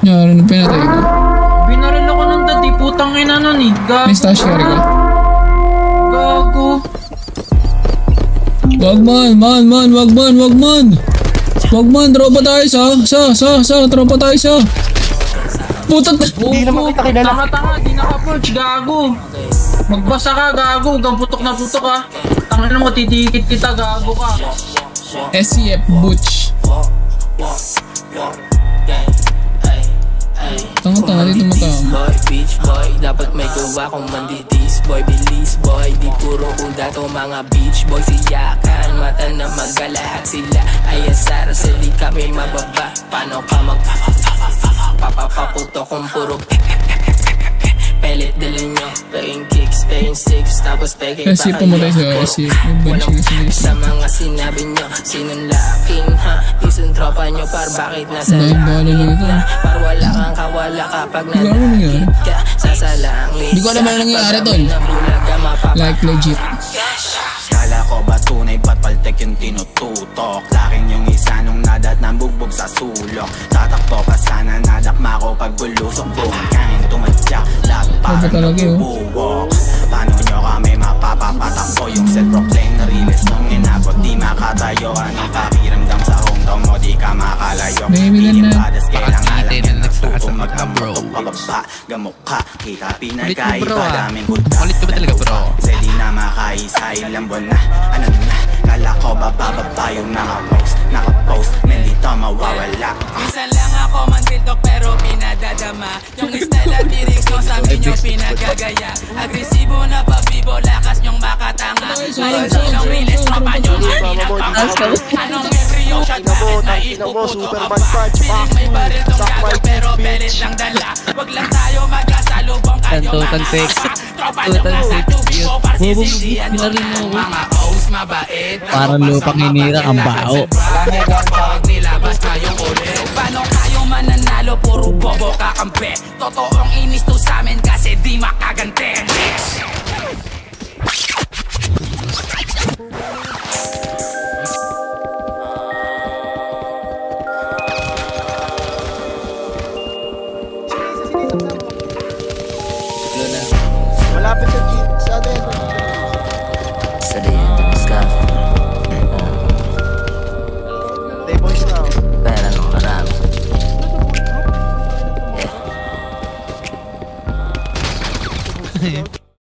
Yan, pinatay ko. Binaril ako ng dati, putang ina nun eh. Gago. May stash carry ka? Gago. Wag man, tropa tayo tropa tayo sa. Putat na. Hindi naman kita kilala. Tanga-tanga, di naka-approach, gago. Magbasa ka, gago. Hanggang putok na putok ka. Tangin mo, titikit kita, gago ka. SCF Butch. Tanga-tanga dito matama. Beach boy, dapat may gawa kung mandidis boy. Bilis boy, di puro udato mga beach boy. Siyakan, mata na magalahat sila. Ay asara, sili kami mababa. Paano ka papapaputo kung puro pelit dilin nyo. Playing kicks, playing six, tapos peke pa kayo. pumatay sa SCF. Walang sa mga sinabi nyo. Sinong laking ha? Isang tropa nyo par bakit nasa langit na? Par wala kang kawala kapag nanakit ka. Sasalangit. Di ko alam ano nangyayari tol. Like legit. Kala ko ba tunay ba't paltek yung tinututok? Laking yung isa nung nadat ng bugbog sa sulok. Tatakbo pa sana nadakma ko pag bulusok. Buong kain tumadyak, lahat parang nagbubuwok. Paano nyo kami mapapapatakbo? Yung self-proclaim na realist nung inabot di makatayo. Anong pakiramdam sa hometown mo di ka makalayo? Piling padas kailangan lang yan nagsuko magkamutok pababa. Gamok ka, kita pinagkaiba daming bulta. Ulit ka ba talaga bro? Kasi di na makaisa ilang buwan na. Ano na, kala ko bababa yung nakapost nandito mawawala. Minsan lang ako mandildok pero pinadadama. Yung style at lyrics ko sa amin yung pinagagaya. Agresibo na pabibo, lakas nyong makatanga. Ngayon sinong realist tropa nyo na pinagpapang. Anong embryo shot bakit naipuputo ka pa? Piling may baril tong gago pero pelit lang dala. Wag lang tayo magkasalubong kayo mga tropa nyo nasa tubig ko parsisindihan mo ng mga O's mabait. Parang lupang hinira ang bao. Pag nilabas na yung ulit. Paano kayo mananalo? Puro bobo kakampi. Totoong inis to sa amin kasi di makagante.